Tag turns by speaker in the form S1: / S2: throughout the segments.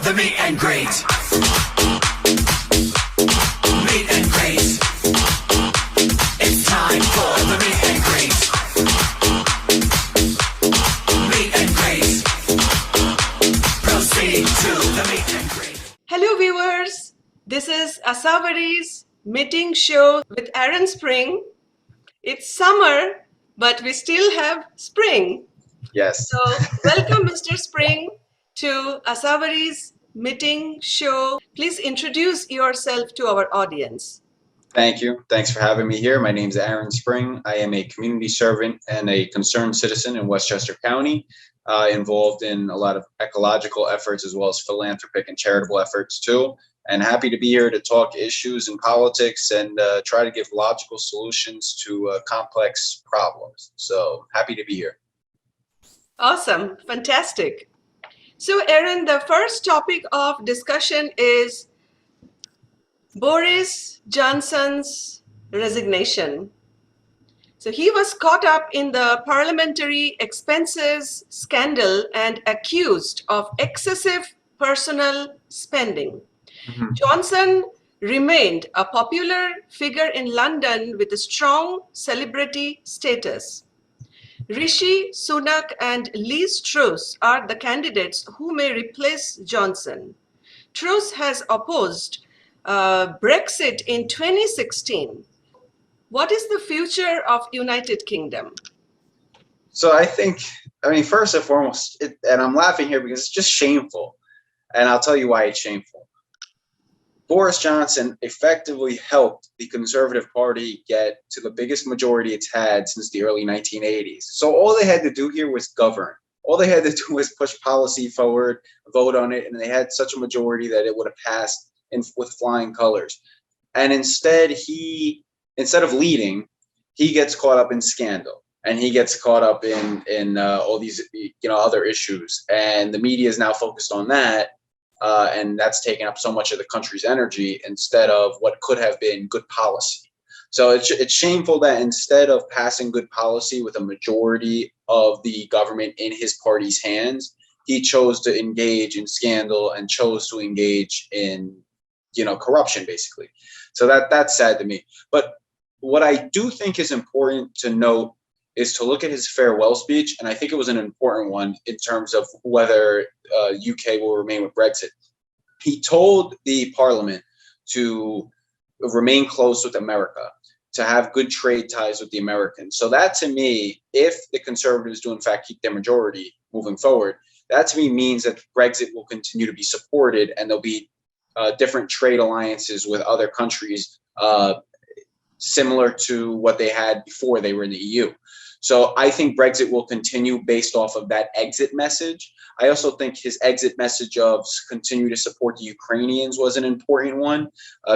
S1: the meet and greet. Meet and greet. It's time for the meet and greet. Meet and greet. Proceed to the meet and greet.
S2: Hello viewers, this is Asavari's meeting show with Aaron Spring. It's summer, but we still have spring.
S3: Yes.
S2: So welcome Mr. Spring to Asavari's meeting show. Please introduce yourself to our audience.
S3: Thank you. Thanks for having me here. My name is Aaron Spring. I am a community servant and a concerned citizen in Westchester County, involved in a lot of ecological efforts as well as philanthropic and charitable efforts too. And happy to be here to talk issues in politics and try to give logical solutions to complex problems. So happy to be here.
S2: Awesome, fantastic. So Aaron, the first topic of discussion is Boris Johnson's resignation. So he was caught up in the parliamentary expenses scandal and accused of excessive personal spending. Johnson remained a popular figure in London with a strong celebrity status. Rishi Sunak and Liz Truss are the candidates who may replace Johnson. Truss has opposed Brexit in 2016. What is the future of United Kingdom?
S3: So I mean, first and foremost, and I'm laughing here because it's just shameful. And I'll tell you why it's shameful. Boris Johnson effectively helped the Conservative Party get to the biggest majority it's had since the early 1980s. So all they had to do here was govern. All they had to do was push policy forward, vote on it, and they had such a majority that it would have passed with flying colors. And instead of leading, he gets caught up in scandal, and he gets caught up in all these other issues, and the media is now focused on that. And that's taken up so much of the country's energy instead of what could have been good policy. So it's shameful that instead of passing good policy with a majority of the government in his party's hands, he chose to engage in scandal and chose to engage in, corruption, basically. So that's sad to me. But what I do think is important to note is to look at his farewell speech, and I think it was an important one in terms of whether UK will remain with Brexit. He told the parliament to remain close with America, to have good trade ties with the Americans. So that to me, if the Conservatives do in fact keep their majority moving forward, that to me means that Brexit will continue to be supported and there'll be different trade alliances with other countries similar to what they had before they were in the EU. So I think Brexit will continue based off of that exit message. I also think his exit message of continue to support the Ukrainians was an important one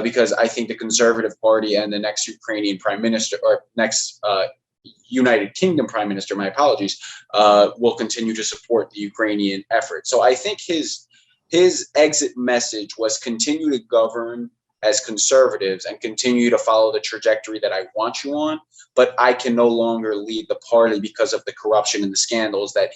S3: because I think the Conservative Party and the next Ukrainian Prime Minister, or next United Kingdom Prime Minister, my apologies, will continue to support the Ukrainian effort. So I think his exit message was continue to govern as conservatives and continue to follow the trajectory that I want you on, but I can no longer lead the party because of the corruption and the scandals that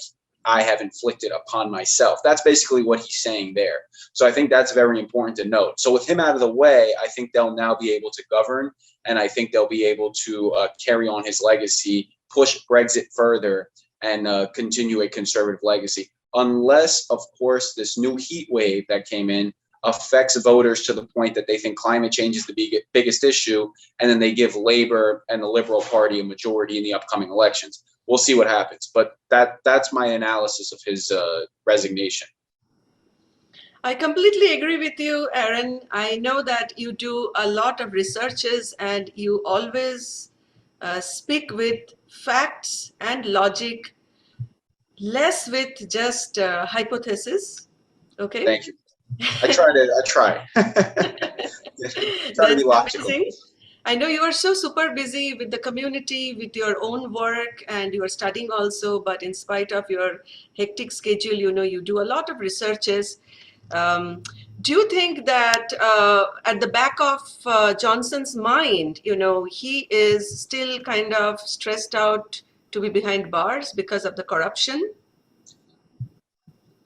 S3: I have inflicted upon myself. That's basically what he's saying there. So I think that's very important to note. So with him out of the way, I think they'll now be able to govern, and I think they'll be able to carry on his legacy, push Brexit further, and continue a conservative legacy. Unless, of course, this new heat wave that came in affects voters to the point that they think climate change is the biggest issue, and then they give Labour and the Liberal Party a majority in the upcoming elections. We'll see what happens, but that's my analysis of his resignation.
S2: I completely agree with you, Aaron. I know that you do a lot of researches and you always speak with facts and logic, less with just hypothesis. Okay.
S3: Thank you. I try. Try to be logical.
S2: Amazing. I know you are so super busy with the community, with your own work, and you are studying also, but in spite of your hectic schedule, you do a lot of researches. Do you think that at the back of Johnson's mind, he is still kind of stressed out to be behind bars because of the corruption?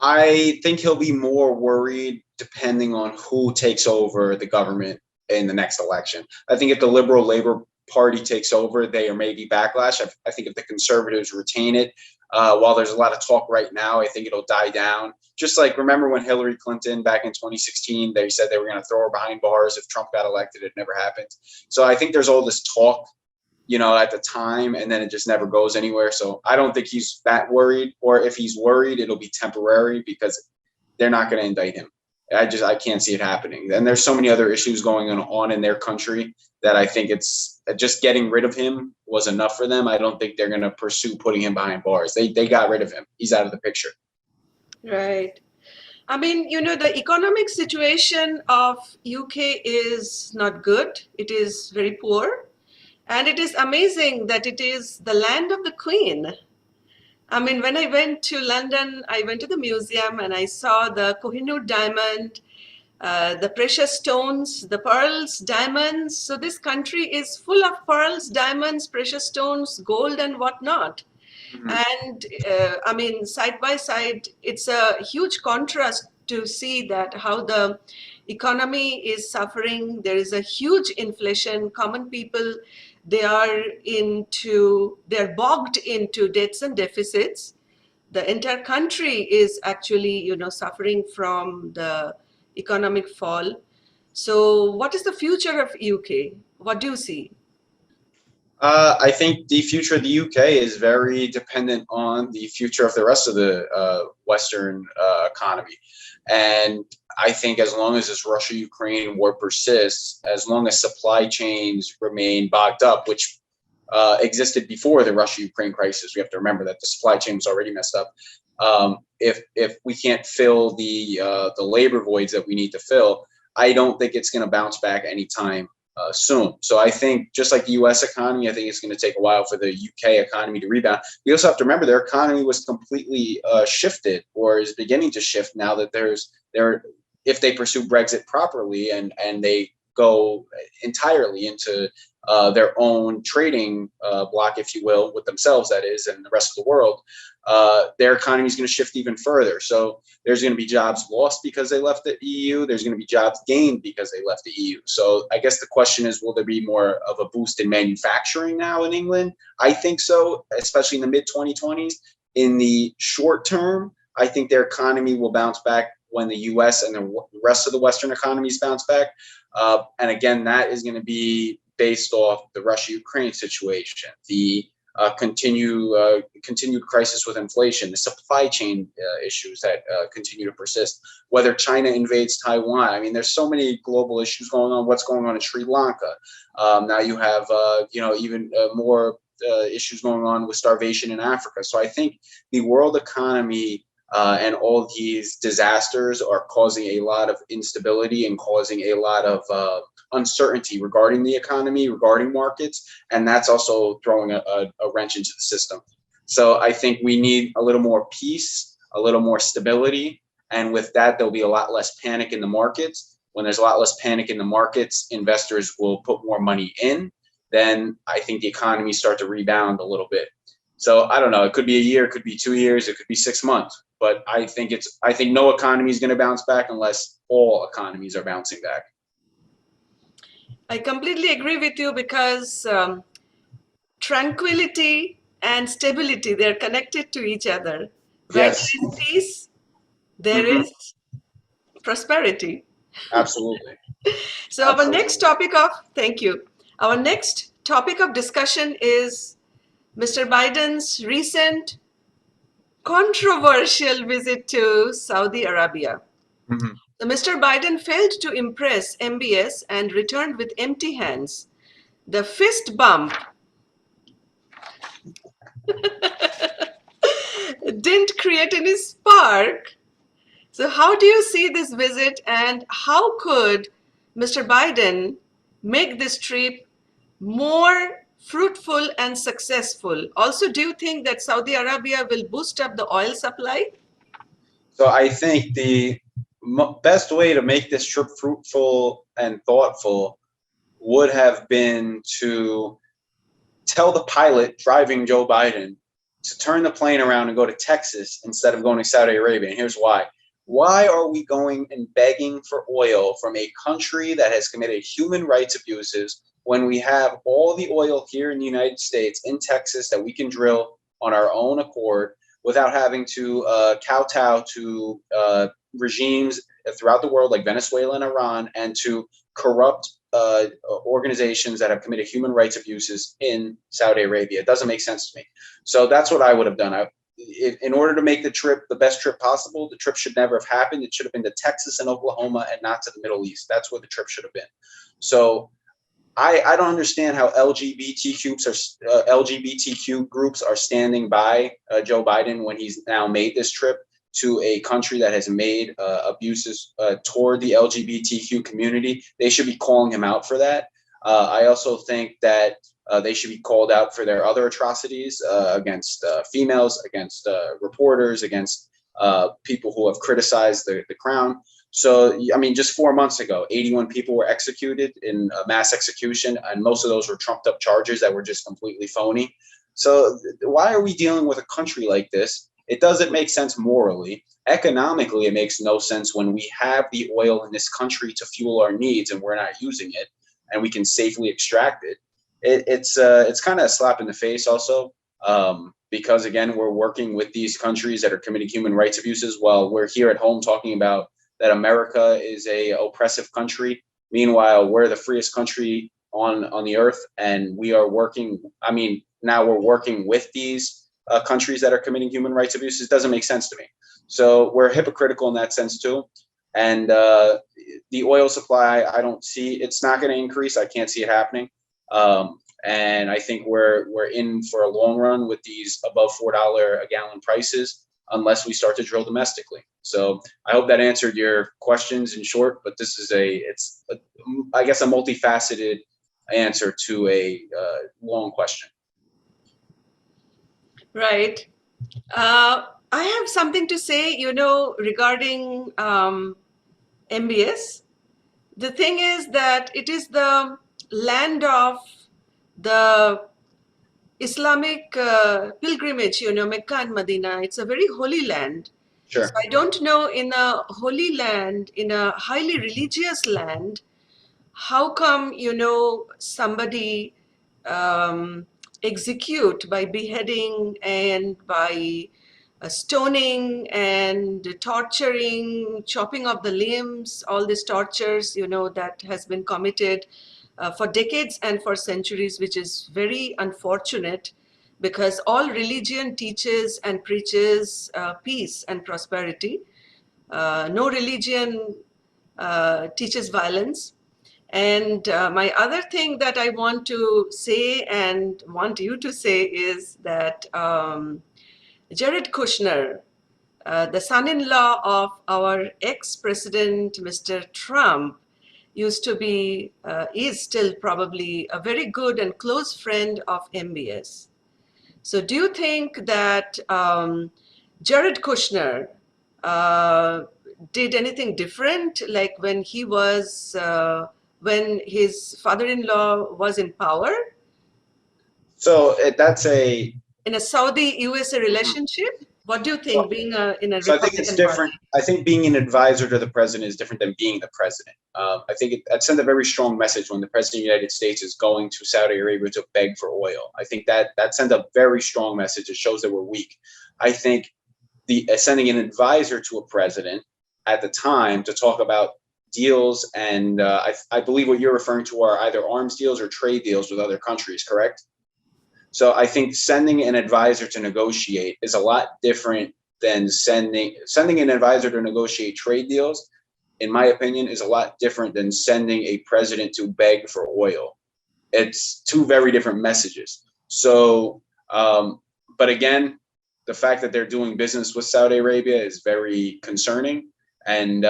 S3: I think he'll be more worried depending on who takes over the government in the next election. I think if the Liberal Labor Party takes over, there may be backlash. I think if the Conservatives retain it, while there's a lot of talk right now, I think it'll die down. Just like remember when Hillary Clinton back in 2016, they said they were going to throw her behind bars if Trump got elected. It never happened. So I think there's all this talk, at the time, and then it just never goes anywhere. So I don't think he's that worried, or if he's worried, it'll be temporary because they're not going to indict him. I can't see it happening. And there's so many other issues going on in their country that I think it's just getting rid of him was enough for them. I don't think they're going to pursue putting him behind bars. They got rid of him. He's out of the picture.
S2: Right. I mean, the economic situation of UK is not good. It is very poor. And it is amazing that it is the land of the Queen. I mean, when I went to London, I went to the museum and I saw the Kohinoor diamond, the precious stones, the pearls, diamonds. So this country is full of pearls, diamonds, precious stones, gold and whatnot. And I mean, side by side, it's a huge contrast to see that how the economy is suffering. There is a huge inflation. Common people, they're bogged into debts and deficits. The entire country is actually, suffering from the economic fall. So what is the future of UK? What do you see?
S3: I think the future of the UK is very dependent on the future of the rest of the Western economy. And I think as long as this Russia-Ukraine war persists, as long as supply chains remain bogged up, which existed before the Russia-Ukraine crisis, we have to remember that the supply chain was already messed up. If we can't fill the labor voids that we need to fill, I don't think it's going to bounce back anytime soon. So I think just like the U.S. economy, I think it's going to take a while for the UK economy to rebound. We also have to remember their economy was completely shifted, or is beginning to shift now that if they pursue Brexit properly and they go entirely into their own trading block, if you will, with themselves, that is, and the rest of the world, their economy is going to shift even further. So there's going to be jobs lost because they left the EU. There's going to be jobs gained because they left the EU. So I guess the question is, will there be more of a boost in manufacturing now in England? I think so, especially in the mid-2020s. In the short term, I think their economy will bounce back when the US and the rest of the Western economies bounce back. And again, that is going to be based off the Russia-Ukraine situation, the continued crisis with inflation, the supply chain issues that continue to persist, whether China invades Taiwan. I mean, there's so many global issues going on. What's going on in Sri Lanka? Now you have, even more issues going on with starvation in Africa. So I think the world economy and all these disasters are causing a lot of instability and causing a lot of uncertainty regarding the economy, regarding markets, and that's also throwing a wrench into the system. So I think we need a little more peace, a little more stability, and with that, there'll be a lot less panic in the markets. When there's a lot less panic in the markets, investors will put more money in. Then I think the economy start to rebound a little bit. So I don't know. It could be a year, it could be 2 years, it could be 6 months. But I think no economy is going to bounce back unless all economies are bouncing back.
S2: I completely agree with you because tranquility and stability, they're connected to each other. Where
S3: Yes.
S2: there is peace, there is prosperity.
S3: Absolutely.
S2: So
S3: Absolutely.
S2: thank you. Our next topic of discussion is Mr. Biden's recent controversial visit to Saudi Arabia.
S3: Mhm.
S2: So Mr. Biden failed to impress MBS and returned with empty hands. The fist bump didn't create any spark. So how do you see this visit, and how could Mr. Biden make this trip more fruitful and successful? Also, do you think that Saudi Arabia will boost up the oil supply?
S3: So I think the best way to make this trip fruitful and thoughtful would have been to tell the pilot driving Joe Biden to turn the plane around and go to Texas instead of going to Saudi Arabia. And here's why. Why are we going and begging for oil from a country that has committed human rights abuses when we have all the oil here in the United States, in Texas, that we can drill on our own accord without having to kowtow to regimes throughout the world like Venezuela and Iran, and to corrupt organizations that have committed human rights abuses in Saudi Arabia? It doesn't make sense to me. So that's what I would have done. In order to make the trip the best trip possible, the trip should never have happened. It should have been to Texas and Oklahoma and not to the Middle East. That's where the trip should have been. So I don't understand how LGBTQ groups are standing by Joe Biden when he's now made this trip to a country that has made abuses toward the LGBTQ community. They should be calling him out for that. I also think that they should be called out for their other atrocities against females, against reporters, against people who have criticized the crown. So, I mean, just 4 months ago, 81 people were executed in a mass execution, and most of those were trumped up charges that were just completely phony. So why are we dealing with a country like this? It doesn't make sense morally. Economically, it makes no sense when we have the oil in this country to fuel our needs and we're not using it, and we can safely extract it. It's kind of a slap in the face also, because, again, we're working with these countries that are committing human rights abuses while we're here at home talking about that America is a oppressive country. Meanwhile, we're the freest country on the earth, and we are working. I mean, now we're working with these countries that are committing human rights abuses. It doesn't make sense to me. So we're hypocritical in that sense too. And the oil supply, I don't see, it's not going to increase. I can't see it happening. And I think we're in for a long run with these above $4 a gallon prices, unless we start to drill domestically. So I hope that answered your questions in short, but this is I guess a multifaceted answer to a long question.
S2: Right. I have something to say, regarding MBS. The thing is that it is the land of the Islamic pilgrimage, Mecca and Medina. It's a very holy land.
S3: Sure.
S2: So I don't know, in a holy land, in a highly religious land, how come, somebody execute by beheading and by stoning and torturing, chopping off the limbs, all these tortures, that has been committed for decades and for centuries, which is very unfortunate, because all religion teaches and preaches peace and prosperity. No religion teaches violence. And my other thing that I want to say and want you to say is that Jared Kushner, the son-in-law of our ex-president, Mr. Trump, used to be, is still probably a very good and close friend of MBS. So do you think that Jared Kushner did anything different, like when he was, when his father-in-law was in power?
S3: So that's
S2: in a Saudi-USA relationship? What do you think, being in a
S3: So I think it's
S2: Republican
S3: different.
S2: Party?
S3: I think being an advisor to the president is different than being the president. I think it sends a very strong message when the president of the United States is going to Saudi Arabia to beg for oil. I think that sends a very strong message. It shows that we're weak. I think sending an advisor to a president at the time to talk about deals, and I believe what you're referring to are either arms deals or trade deals with other countries, correct? So I think sending an advisor to negotiate is a lot different than sending an advisor to negotiate trade deals. In my opinion, is a lot different than sending a president to beg for oil. It's two very different messages. So, but again, the fact that they're doing business with Saudi Arabia is very concerning. And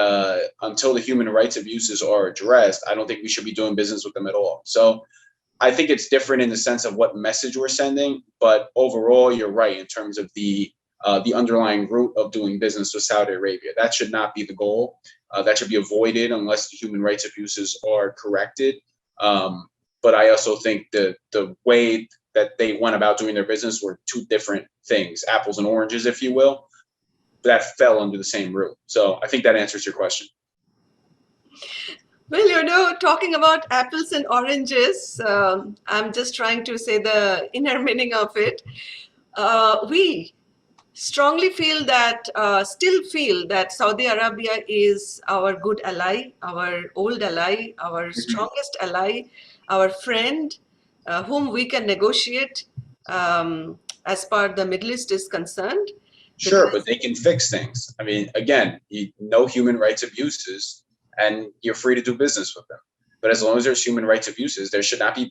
S3: until the human rights abuses are addressed, I don't think we should be doing business with them at all. So I think it's different in the sense of what message we're sending, but overall, you're right in terms of the underlying root of doing business with Saudi Arabia. That should not be the goal. That should be avoided unless the human rights abuses are corrected. But I also think the way that they went about doing their business were two different things, apples and oranges, if you will, that fell under the same roof. So I think that answers your question.
S2: Well, talking about apples and oranges, I'm just trying to say the inner meaning of it. We strongly still feel that Saudi Arabia is our good ally, our old ally, our strongest ally, our friend, whom we can negotiate as far the Middle East is concerned.
S3: Sure, but they can fix things. I mean, again, no human rights abuses, and you're free to do business with them. But as long as there's human rights abuses, there should not be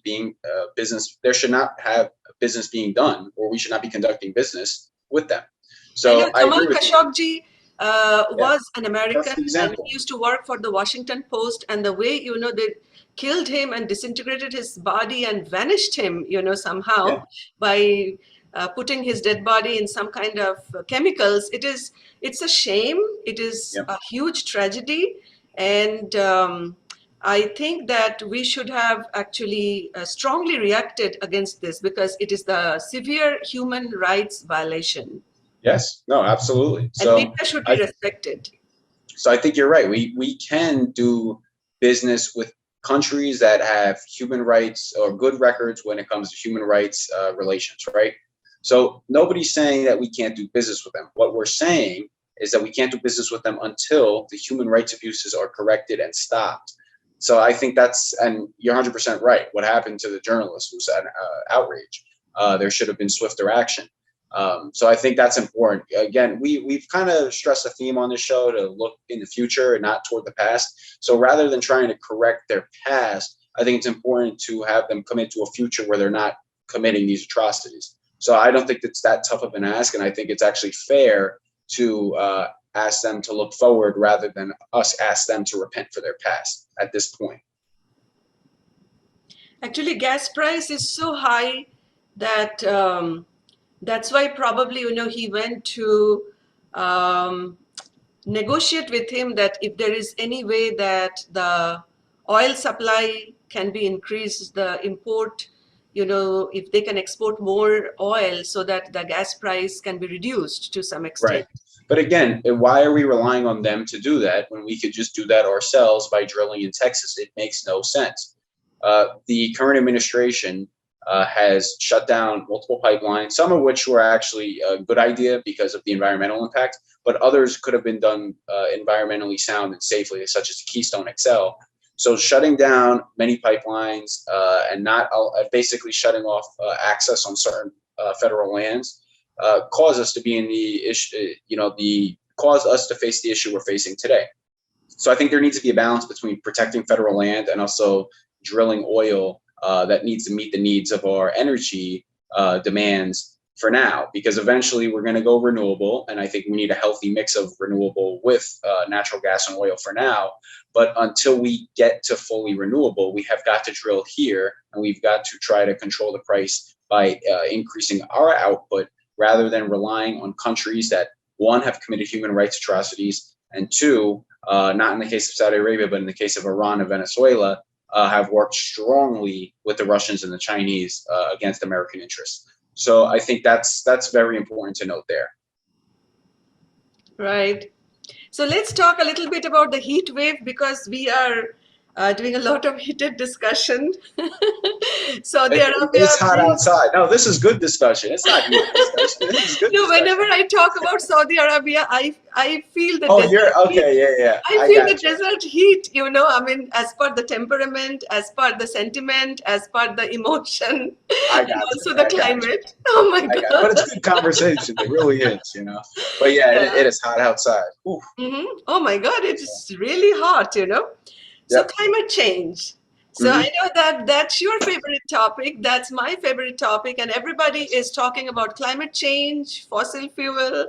S3: business. There should not have business being done, or we should not be conducting business with them. So I
S2: Jamal
S3: agree with you.
S2: Khashoggi was an American,
S3: Perfect
S2: and
S3: example.
S2: he used to work for the Washington Post. And the way they killed him and disintegrated his body and vanished him, somehow
S3: Yeah.
S2: by putting his dead body in some kind of chemicals. It's a shame. It is
S3: Yep.
S2: a huge tragedy, and I think that we should have actually strongly reacted against this because it is the severe human rights violation.
S3: Yes. No. Absolutely.
S2: And
S3: So
S2: media should be respected.
S3: I think you're right. We can do business with countries that have human rights or good records when it comes to human rights relations, right? So nobody's saying that we can't do business with them. What we're saying is that we can't do business with them until the human rights abuses are corrected and stopped. So I think and you're 100% right. What happened to the journalist was an outrage. There should have been swifter action. So I think that's important. Again, we've kind of stressed a theme on this show to look in the future and not toward the past. So rather than trying to correct their past, I think it's important to have them commit to a future where they're not committing these atrocities. So I don't think it's that tough of an ask. And I think it's actually fair to ask them to look forward rather than us ask them to repent for their past at this point.
S2: Actually, gas price is so high that that's why probably, he went to negotiate with him that if there is any way that the oil supply can be increased, the import, if they can export more oil so that the gas price can be reduced to some extent.
S3: Right. But again, why are we relying on them to do that when we could just do that ourselves by drilling in Texas? It makes no sense. The current administration has shut down multiple pipelines, some of which were actually a good idea because of the environmental impact, but others could have been done environmentally sound and safely, such as the Keystone XL. So shutting down many pipelines and not basically shutting off access on certain federal lands caused us to be in the issue, caused us to face the issue we're facing today. So I think there needs to be a balance between protecting federal land and also drilling oil that needs to meet the needs of our energy demands for now, because eventually we're going to go renewable. And I think we need a healthy mix of renewable with natural gas and oil for now. But until we get to fully renewable, we have got to drill here, and we've got to try to control the price by increasing our output rather than relying on countries that, one, have committed human rights atrocities, and two, not in the case of Saudi Arabia, but in the case of Iran and Venezuela, have worked strongly with the Russians and the Chinese against American interests. So I think that's very important to note there.
S2: Right. So let's talk a little bit about the heat wave, because we are doing a lot of heated discussion.
S3: It's hot outside. No, this is good discussion. It's not heated discussion. This is good discussion.
S2: Whenever I talk about Saudi Arabia, I feel the
S3: yeah.
S2: I feel the desert heat, as per the temperament, as per the sentiment, as per the emotion, and also the climate. Oh my God.
S3: But it's good conversation. It really is, But yeah. It is hot outside.
S2: Oh my God, it's really hot, So climate change. So I know that that's your favorite topic. That's my favorite topic. And everybody is talking about climate change, fossil fuel,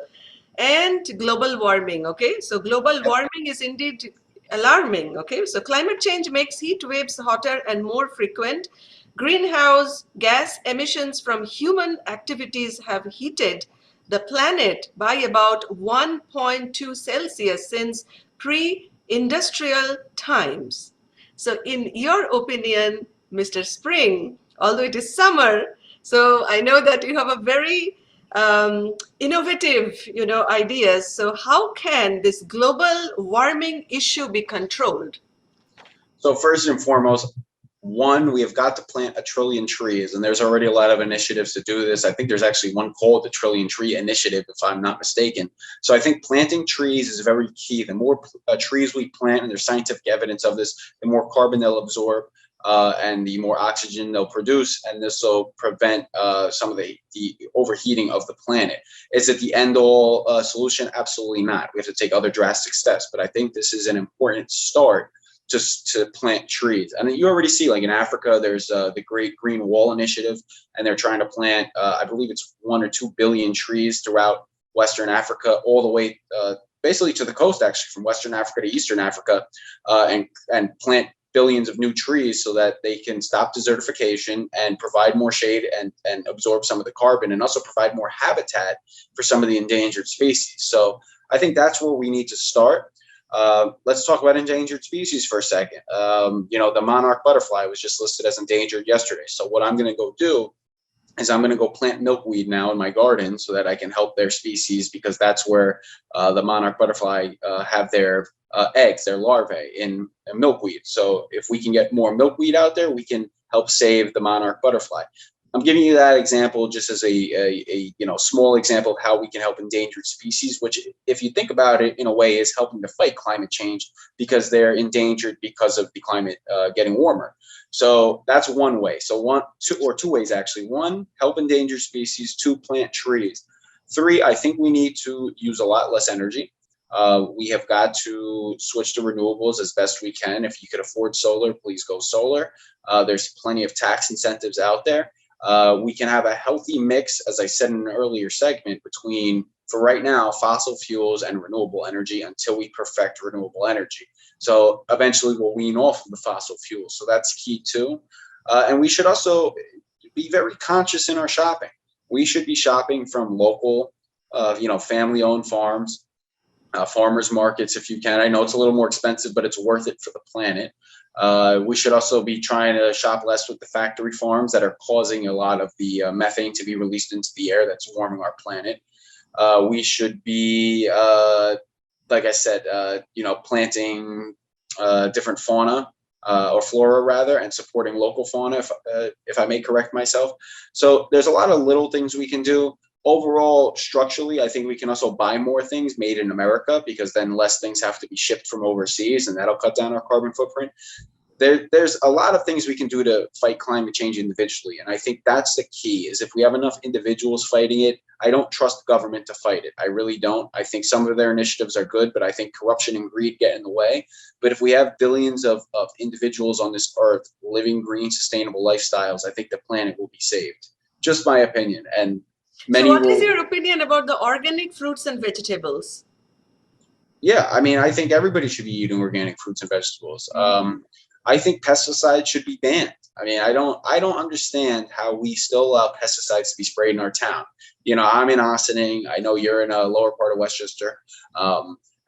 S2: and global warming. Okay. So global warming is indeed alarming. Okay. So climate change makes heat waves hotter and more frequent. Greenhouse gas emissions from human activities have heated the planet by about 1.2 Celsius since pre-industrial times. So in your opinion, Mr. Spring, although it is summer, So I know that you have a very innovative, ideas. So how can this global warming issue be controlled?
S3: So first and foremost, one, we have got to plant 1 trillion trees, and there's already a lot of initiatives to do this. I think there's actually one called the Trillion Tree Initiative, if I'm not mistaken. So I think planting trees is very key. The more trees we plant, and there's scientific evidence of this, the more carbon they'll absorb, and the more oxygen they'll produce, and this will prevent some of the overheating of the planet. Is it the end-all solution? Absolutely not. We have to take other drastic steps, but I think this is an important start just to plant trees. And you already see, like in Africa, there's the Great Green Wall Initiative, and they're trying to plant, I believe it's 1 or 2 billion trees throughout Western Africa, all the way basically to the coast, actually, from Western Africa to Eastern Africa, and plant billions of new trees so that they can stop desertification and provide more shade and absorb some of the carbon, and also provide more habitat for some of the endangered species. So I think that's where we need to start. Let's talk about endangered species for a second. The monarch butterfly was just listed as endangered yesterday. So what I'm going to go do is I'm going to go plant milkweed now in my garden so that I can help their species, because that's where the monarch butterfly have their eggs, their larvae in milkweed. So if we can get more milkweed out there, we can help save the monarch butterfly. I'm giving you that example just as a small example of how we can help endangered species, which, if you think about it, in a way is helping to fight climate change, because they're endangered because of the climate getting warmer. So that's one way. So two ways actually. One, help endangered species. Two, plant trees. Three, I think we need to use a lot less energy. We have got to switch to renewables as best we can. If you could afford solar, please go solar. There's plenty of tax incentives out there. We can have a healthy mix, as I said in an earlier segment, between, for right now, fossil fuels and renewable energy until we perfect renewable energy. So eventually we'll wean off of the fossil fuels. So that's key too. And we should also be very conscious in our shopping. We should be shopping from local, family-owned farms, farmers markets if you can. I know it's a little more expensive, but it's worth it for the planet. We should also be trying to shop less with the factory farms that are causing a lot of the methane to be released into the air that's warming our planet. We should be, like I said, planting different fauna or flora rather, and supporting local fauna, if I may correct myself. So there's a lot of little things we can do. Overall, structurally, I think we can also buy more things made in America, because then less things have to be shipped from overseas, and that'll cut down our carbon footprint. There's a lot of things we can do to fight climate change individually. And I think that's the key, is if we have enough individuals fighting it. I don't trust government to fight it. I really don't. I think some of their initiatives are good, but I think corruption and greed get in the way. But if we have billions of individuals on this earth living green, sustainable lifestyles, I think the planet will be saved. Just my opinion. And
S2: so what is your opinion about the organic fruits and vegetables?
S3: Yeah, I mean, I think everybody should be eating organic fruits and vegetables. I think pesticides should be banned. I mean, I don't understand how we still allow pesticides to be sprayed in our town. I'm in Ossining. I know you're in a lower part of Westchester.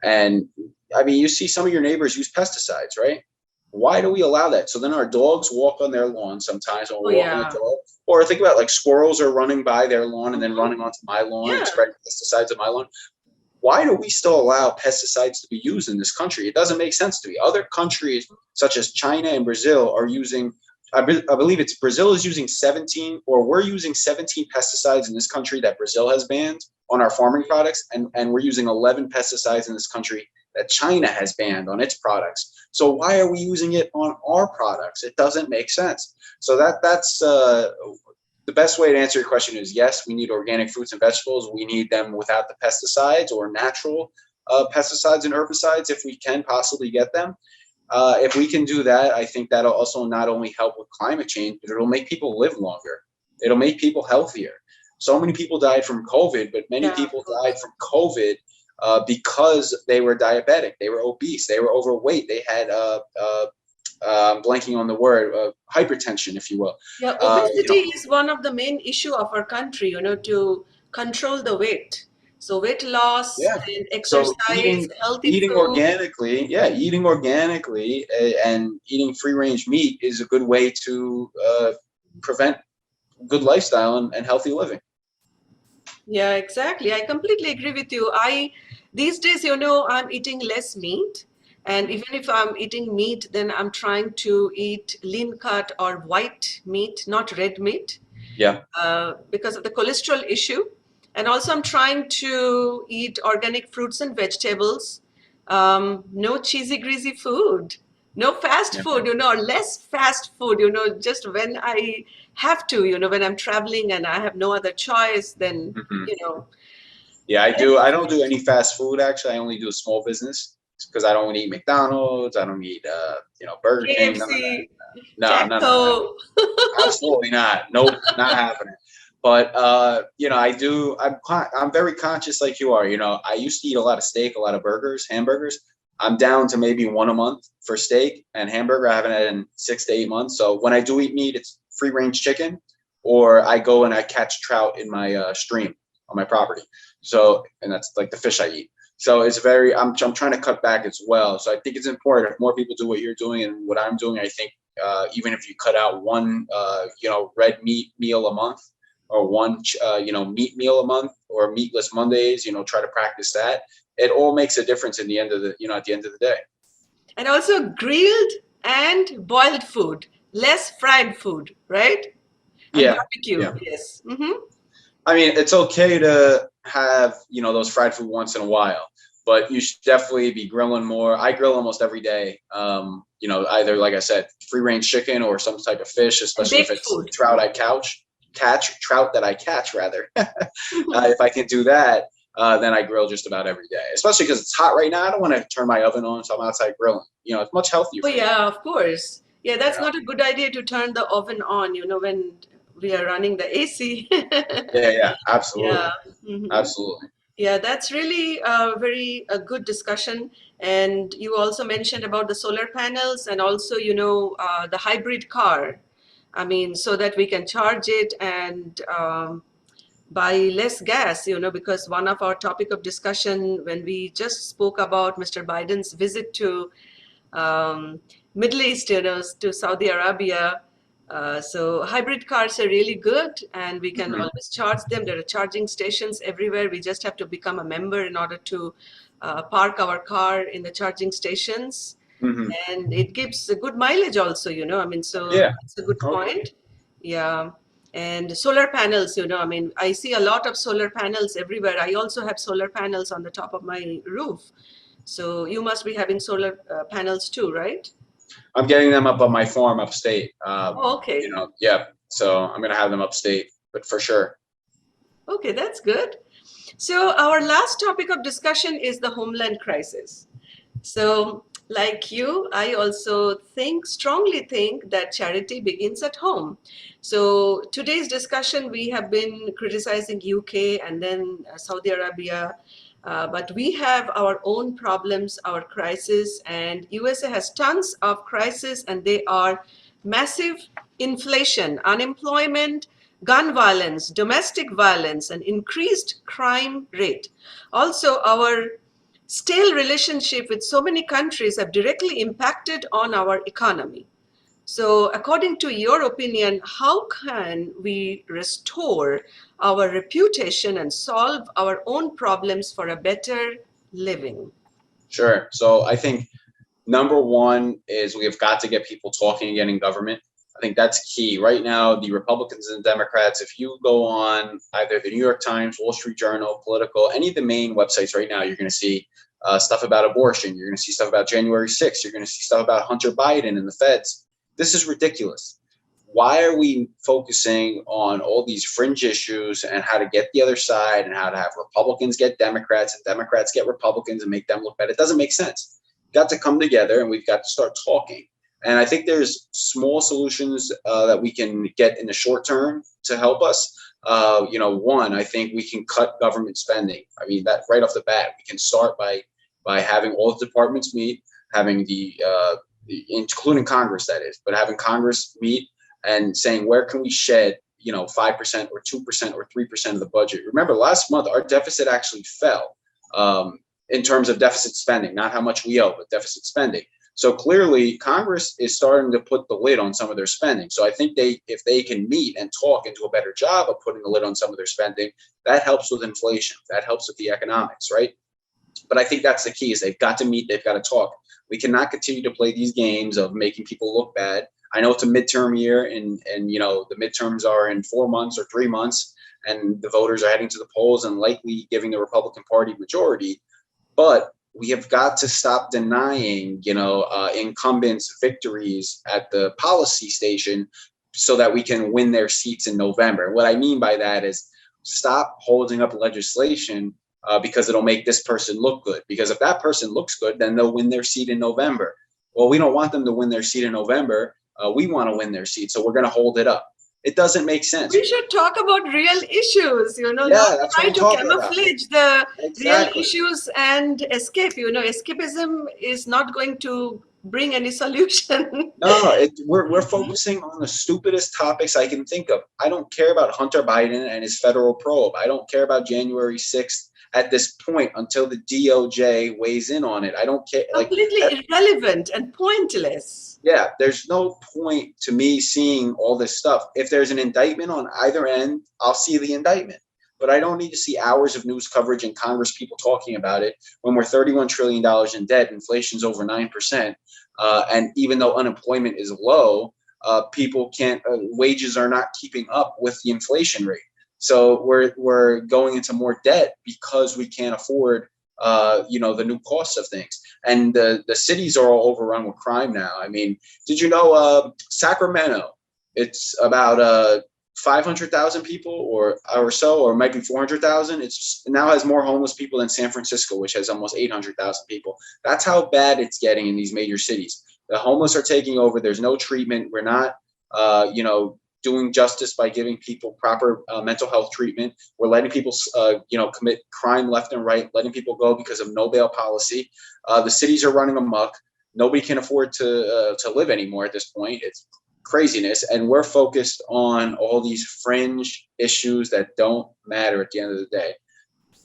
S3: And I mean, you see some of your neighbors use pesticides, right? Why do we allow that? So then our dogs walk on their lawn sometimes when we walk on the dog. Or think about, like, squirrels are running by their lawn and then running onto my lawn and spreading pesticides on my lawn. Why do we still allow pesticides to be used in this country? It doesn't make sense to me. Other countries, such as China and Brazil, are using, I believe it's Brazil is using 17, or we're using 17 pesticides in this country that Brazil has banned on our farming products. And we're using 11 pesticides in this country that China has banned on its products. So why are we using it on our products? It doesn't make sense. So that's the best way to answer your question is yes, we need organic fruits and vegetables. We need them without the pesticides, or natural pesticides and herbicides if we can possibly get them. If we can do that, I think that'll also not only help with climate change, but it'll make people live longer. It'll make people healthier. So many people died from COVID, but many people died from COVID because they were diabetic, they were obese, they were overweight, they had blanking on the word, hypertension, if you will.
S2: Yeah, obesity is one of the main issue of our country, to control the weight. So weight loss and exercise, eating food.
S3: Organically, eating organically and eating free range meat is a good way to prevent good lifestyle and healthy living.
S2: Yeah, exactly. I completely agree with you. These days, I'm eating less meat. And even if I'm eating meat, then I'm trying to eat lean cut or white meat, not red meat,
S3: Yeah.
S2: because of the cholesterol issue. And also, I'm trying to eat organic fruits and vegetables, no cheesy, greasy food, no fast
S3: Yeah.
S2: food, or less fast food, just when I have to, when I'm traveling and I have no other choice, then,
S3: Mhm.
S2: you know,
S3: Yeah, I do. I don't do any fast food actually. I only do a small business because I don't eat McDonald's. I don't eat Burger King. None of that.
S2: KFC,
S3: No, none of that.
S2: Taco.
S3: Absolutely not. Nope, not happening. But I do. I'm very conscious, like you are. I used to eat a lot of steak, a lot of hamburgers. I'm down to maybe one a month for steak and hamburger. I haven't had in 6 to 8 months. So when I do eat meat, it's free range chicken, or I go and I catch trout in my stream on my property. So, and that's like the fish I eat. So it's very. I'm trying to cut back as well. So I think it's important if more people do what you're doing and what I'm doing. I think even if you cut out one, red meat meal a month, or one, meat meal a month, or meatless Mondays, try to practice that. It all makes a difference in the end of at the end of the day.
S2: And also grilled and boiled food, less fried food, right? And
S3: Yeah,
S2: barbecue,
S3: yeah.
S2: yes.
S3: I mean, it's okay to have, those fried food once in a while, but you should definitely be grilling more. I grill almost every day. Either, like I said, free range chicken or some type of fish,
S2: And
S3: especially if
S2: baked
S3: it's
S2: food.
S3: trout that I catch rather. If I can do that, then I grill just about every day, especially because it's hot right now. I don't want to turn my oven on, so I'm outside grilling. It's much healthier
S2: Oh
S3: for me.
S2: yeah, of course. Yeah,
S3: You
S2: that's
S3: know?
S2: not a good idea to turn the oven on, when we are running the AC.
S3: Yeah, absolutely.
S2: Yeah. hmm
S3: Absolutely.
S2: Yeah, that's really a good discussion. And you also mentioned about the solar panels and also, the hybrid car. I mean, so that we can charge it and buy less gas, because one of our topic of discussion when we just spoke about Mr. Biden's visit to um, Middle East, to Saudi Arabia. So hybrid cars are really good, and we can
S3: hmm
S2: always charge them. There are charging stations everywhere. We just have to become a member in order to park our car in the charging stations,
S3: hmm
S2: and it gives a good mileage also. I mean, so
S3: Yeah.
S2: that's a good
S3: Okay.
S2: point. Yeah. And solar panels, I mean, I see a lot of solar panels everywhere. I also have solar panels on the top of my roof. So you must be having solar panels too, right?
S3: I'm getting them up on my farm upstate.
S2: Oh, okay.
S3: Yeah. So I'm gonna have them upstate, but for sure.
S2: Okay, that's good. So our last topic of discussion is the Homeland Crisis. So, like you, I also strongly think that charity begins at home. So, today's discussion, we have been criticizing UK and then Saudi Arabia, but we have our own problems, our crisis, and USA has tons of crises, and they are massive inflation, unemployment, gun violence, domestic violence, and increased crime rate. Also, our stale relationship with so many countries have directly impacted on our economy. So, according to your opinion, how can we restore our reputation and solve our own problems for a better living?
S3: Sure. So I think number one is we have got to get people talking again in government. I think that's key. Right now, the Republicans and Democrats, if you go on either the New York Times, Wall Street Journal, Political, any of the main websites right now, you're going to see stuff about abortion. You're going to see stuff about January 6th. You're going to see stuff about Hunter Biden and the feds. This is ridiculous. Why are we focusing on all these fringe issues and how to get the other side and how to have Republicans get Democrats and Democrats get Republicans and make them look bad? It doesn't make sense. Got to come together and we've got to start talking. And I think there's small solutions that we can get in the short term to help us. One, I think we can cut government spending. I mean, that right off the bat, we can start by having all the departments meet, having including Congress, that is, but having Congress meet and saying where can we shed 5% or 2% or 3% of the budget. Remember, last month our deficit actually fell in terms of deficit spending, not how much we owe, but deficit spending. So clearly, Congress is starting to put the lid on some of their spending. So I think if they can meet and talk and do a better job of putting the lid on some of their spending, that helps with inflation. That helps with the economics, right? But I think that's the key: is they've got to meet, they've got to talk. We cannot continue to play these games of making people look bad. I know it's a midterm year, and the midterms are in 4 months or 3 months, and the voters are heading to the polls and likely giving the Republican Party majority. But we have got to stop denying, incumbents victories at the policy station so that we can win their seats in November. What I mean by that is stop holding up legislation because it'll make this person look good. Because if that person looks good, then they'll win their seat in November. Well, we don't want them to win their seat in November. We want to win their seat, so we're going to hold it up. It doesn't make sense.
S2: We should talk about real issues, not
S3: that's
S2: try
S3: what I'm
S2: to
S3: talking
S2: camouflage the real
S3: Exactly.
S2: issues and escape. Escapism is not going to bring any solution.
S3: No, we're focusing on the stupidest topics I can think of. I don't care about Hunter Biden and his federal probe. I don't care about January 6th at this point until the DOJ weighs in on it. I don't care.
S2: Completely irrelevant and pointless.
S3: Yeah, there's no point to me seeing all this stuff. If there's an indictment on either end, I'll see the indictment. But I don't need to see hours of news coverage and Congress people talking about it when we're $31 trillion in debt, inflation's over 9%. And even though unemployment is low, people can't, wages are not keeping up with the inflation rate. So we're going into more debt because we can't afford, the new costs of things. And the cities are all overrun with crime now. I mean, did you know Sacramento? It's about 500,000 people or so, or it might be 400,000. It's now has more homeless people than San Francisco, which has almost 800,000 people. That's how bad it's getting in these major cities. The homeless are taking over. There's no treatment. We're not, doing justice by giving people proper mental health treatment. We're letting people, commit crime left and right, letting people go because of no bail policy. The cities are running amok. Nobody can afford to live anymore at this point. It's craziness, and we're focused on all these fringe issues that don't matter at the end of the day.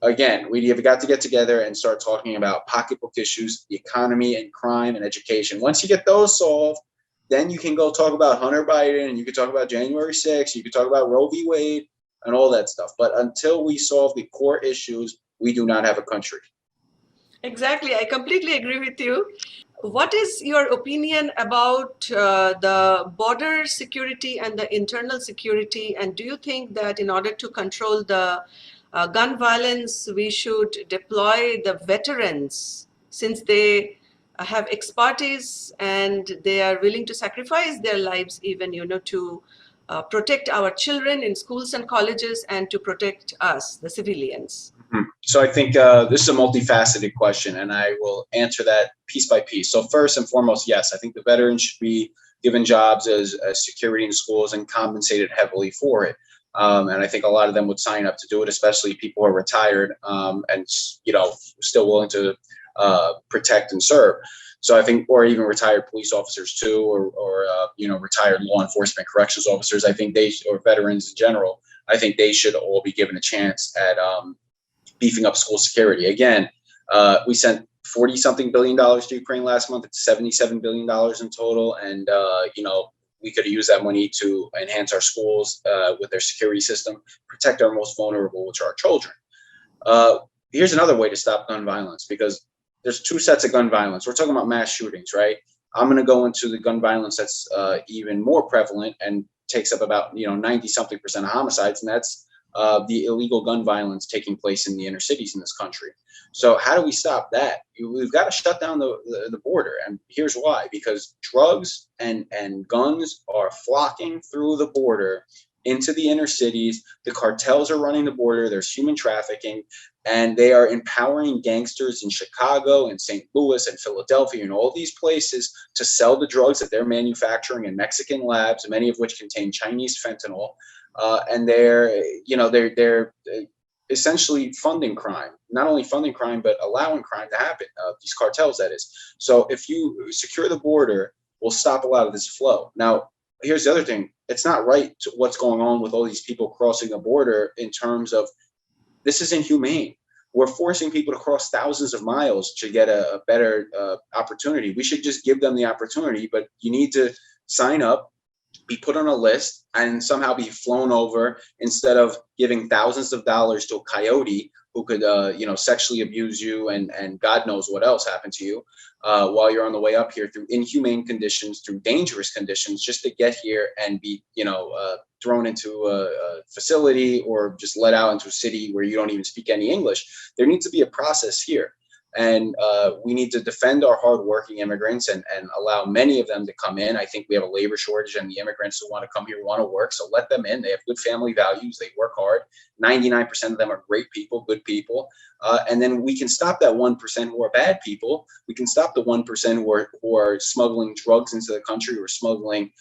S3: Again, we have got to get together and start talking about pocketbook issues, the economy and crime and education. Once you get those solved, then you can go talk about Hunter Biden, and you can talk about January 6th, you can talk about Roe v. Wade and all that stuff. But until we solve the core issues, we do not have a country.
S2: Exactly. I completely agree with you. What is your opinion about the border security and the internal security? And do you think that in order to control the gun violence, we should deploy the veterans, since they have expertise and they are willing to sacrifice their lives even, to protect our children in schools and colleges and to protect us, the civilians?
S3: So I think this is a multifaceted question, and I will answer that piece by piece. So first and foremost, yes, I think the veterans should be given jobs as security in schools and compensated heavily for it. And I think a lot of them would sign up to do it, especially people who are retired and still willing to protect and serve. So I think, or even retired police officers too, or retired law enforcement corrections officers. I think or veterans in general, I think they should all be given a chance at beefing up school security. Again, we sent $40-something billion to Ukraine last month. It's $77 billion in total. And, we could have used that money to enhance our schools with their security system, protect our most vulnerable, which are our children. Here's another way to stop gun violence, because there's two sets of gun violence. We're talking about mass shootings, right? I'm going to go into the gun violence that's even more prevalent and takes up about 90-something% of homicides, and that's the illegal gun violence taking place in the inner cities in this country. So how do we stop that? We've got to shut down the border. And here's why: because drugs and guns are flocking through the border into the inner cities. The cartels are running the border. There's human trafficking, and they are empowering gangsters in Chicago and St. Louis and Philadelphia and all these places to sell the drugs that they're manufacturing in Mexican labs, many of which contain Chinese fentanyl. And they're essentially funding crime, not only funding crime, but allowing crime to happen, these cartels, that is. So if you secure the border, we'll stop a lot of this flow. Now, here's the other thing. It's not right what's going on with all these people crossing the border in terms of this is inhumane. We're forcing people to cross thousands of miles to get a better opportunity. We should just give them the opportunity, but you need to sign up, be put on a list, and somehow be flown over instead of giving thousands of dollars to a coyote who could, sexually abuse you and God knows what else happened to you while you're on the way up here through inhumane conditions, through dangerous conditions, just to get here and be, thrown into a facility or just let out into a city where you don't even speak any English. There needs to be a process here. And we need to defend our hardworking immigrants and allow many of them to come in. I think we have a labor shortage, and the immigrants who want to come here want to work. So let them in. They have good family values. They work hard. 99% of them are great people, good people. And then we can stop that 1% who are bad people. We can stop the 1% who are smuggling drugs into the country, or smuggling,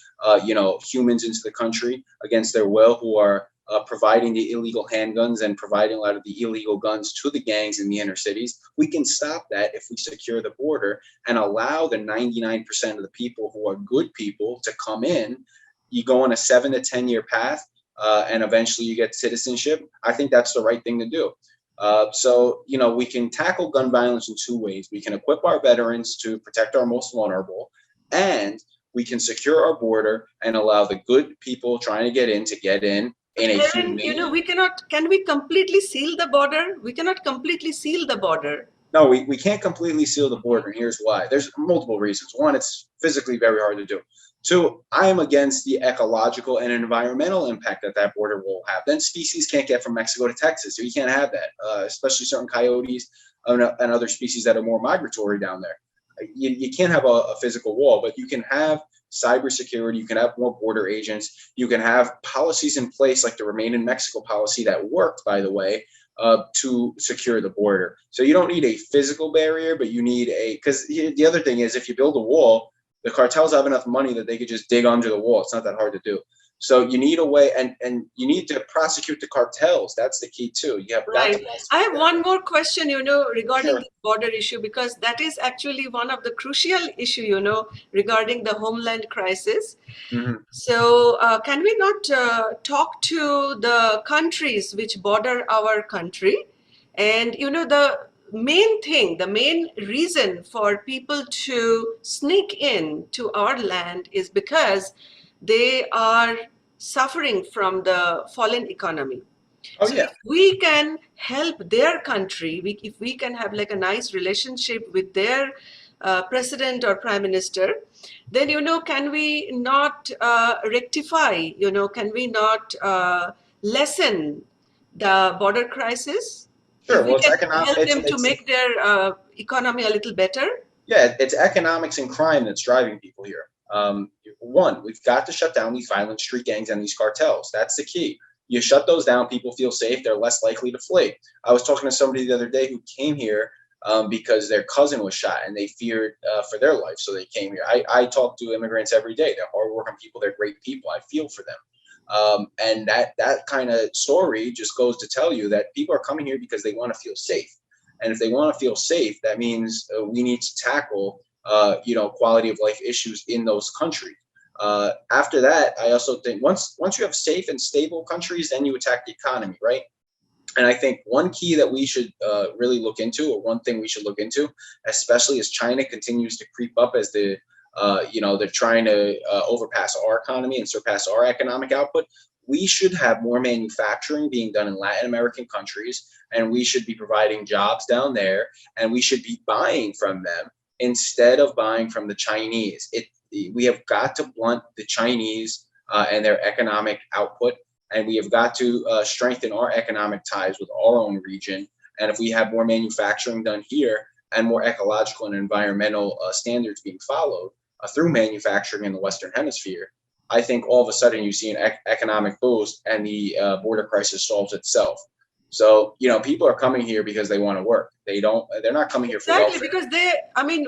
S3: humans into the country against their will, who are providing the illegal handguns and providing a lot of the illegal guns to the gangs in the inner cities. We can stop that if we secure the border and allow the 99% of the people who are good people to come in. You go on a 7 to 10 year path, and eventually you get citizenship. I think that's the right thing to do. So we can tackle gun violence in two ways. We can equip our veterans to protect our most vulnerable, and we can secure our border and allow the good people trying to get in a
S2: Kevin,
S3: humane.
S2: can we completely seal the border? We cannot completely seal the border.
S3: No, we can't completely seal the border, and here's why. There's multiple reasons. One, it's physically very hard to do. Two, I am against the ecological and environmental impact that border will have. Then species can't get from Mexico to Texas, so you can't have that, especially certain coyotes and other species that are more migratory down there. You can't have a physical wall, but you can have cybersecurity. You can have more border agents. You can have policies in place like the Remain in Mexico policy that worked, by the way, to secure the border. So you don't need a physical barrier, but you need because the other thing is, if you build a wall, the cartels have enough money that they could just dig under the wall. It's not that hard to do. So you need a way, and you need to prosecute the cartels. That's the key too. You have got to.
S2: I have one more question, regarding
S3: Sure.
S2: the border issue, because that is actually one of the crucial issue, regarding the Homeland Crisis.
S3: Mm-hmm.
S2: So can we not talk to the countries which border our country? And, the main reason for people to sneak in to our land is because they are suffering from the fallen economy.
S3: Oh
S2: So
S3: yeah.
S2: if we can help their country, if we can have like a nice relationship with their president or prime minister, then, can we not rectify, can we not lessen the border crisis?
S3: Sure.
S2: If we
S3: Well, it's
S2: can
S3: economic.
S2: help them to make their economy a little better?
S3: Yeah, it's economics and crime that's driving people here. One, we've got to shut down these violent street gangs and these cartels. That's the key. You shut those down, people feel safe. They're less likely to flee. I was talking to somebody the other day who came here because their cousin was shot and they feared for their life. So they came here. I talk to immigrants every day. They're hardworking people. They're great people. I feel for them. And that kind of story just goes to tell you that people are coming here because they want to feel safe. And if they want to feel safe, that means we need to tackle, quality of life issues in those countries. After that, I also think once you have safe and stable countries, then you attack the economy, right? And I think one key that we should really look into, or one thing we should look into, especially as China continues to creep up as they're trying to overpass our economy and surpass our economic output. We should have more manufacturing being done in Latin American countries, and we should be providing jobs down there, and we should be buying from them instead of buying from the Chinese. We have got to blunt the Chinese and their economic output, and we have got to strengthen our economic ties with our own region. And if we have more manufacturing done here and more ecological and environmental standards being followed through manufacturing in the Western Hemisphere, I think all of a sudden you see an economic boost and the border crisis solves itself. So, people are coming here because they want to work. They're not coming here for welfare.
S2: Exactly, because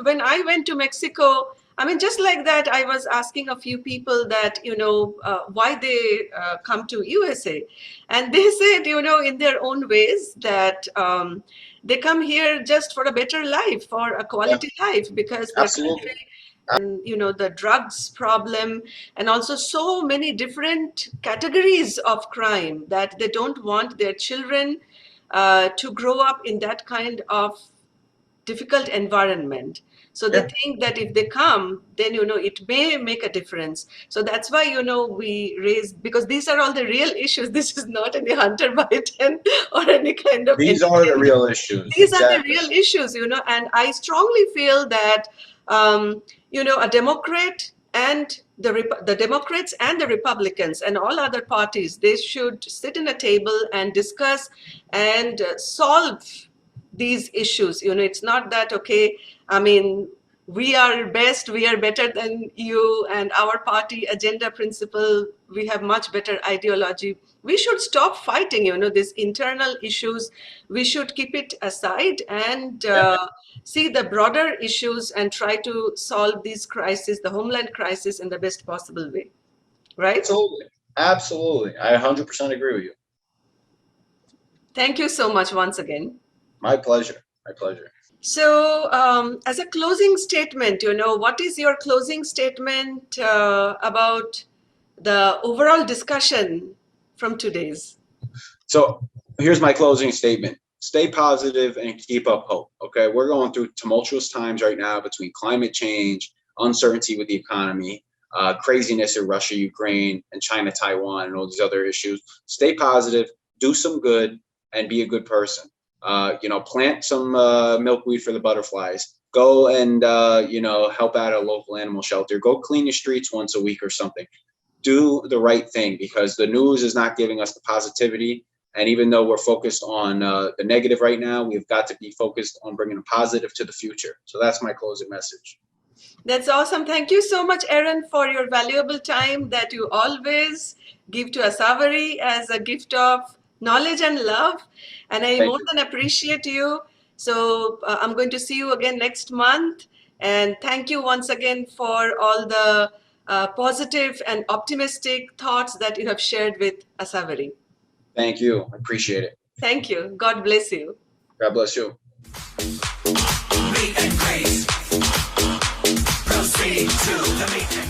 S2: when I went to Mexico, just like that, I was asking a few people that, why they come to USA. And they said, in their own ways that they come here just for a better life, for a quality life, because their
S3: Absolutely.
S2: country and, the drugs problem, and also so many different categories of crime that they don't want their children to grow up in that kind of difficult environment. So they think that if they come, then, it may make a difference. So that's why, we raise, because these are all the real issues. This is not any Hunter Biden or any kind of.
S3: These are the real issues.
S2: These are the real issues, and I strongly feel that, a Democrat and the Democrats and the Republicans and all other parties, they should sit in a table and discuss and solve these issues. It's not that, okay, I mean, we are best, we are better than you, and our party agenda principle, we have much better ideology. We should stop fighting, these internal issues. We should keep it aside and see the broader issues and try to solve these crises, the Homeland Crisis, in the best possible way. Right?
S3: Absolutely. Absolutely. I 100% agree with you.
S2: Thank you so much once again.
S3: My pleasure. My pleasure.
S2: So, as a closing statement, what is your closing statement about the overall discussion from today's?
S3: So here's my closing statement. Stay positive and keep up hope. Okay. We're going through tumultuous times right now between climate change, uncertainty with the economy, craziness in Russia, Ukraine, and China, Taiwan, and all these other issues. Stay positive, do some good, and be a good person. Plant some milkweed for the butterflies. Go and, help out a local animal shelter. Go clean your streets once a week or something. Do the right thing, because the news is not giving us the positivity. And even though we're focused on the negative right now, we've got to be focused on bringing a positive to the future. So that's my closing message.
S2: That's awesome. Thank you so much, Aaron, for your valuable time that you always give to Asavari as a gift of knowledge and love. And I more than appreciate you. So I'm going to see you again next month. And thank you once again for all the positive and optimistic thoughts that you have shared with Asavari.
S3: Thank you. I appreciate it.
S2: Thank you. God bless you.
S3: God bless you.
S1: Meet and grace. Proceed to the meet and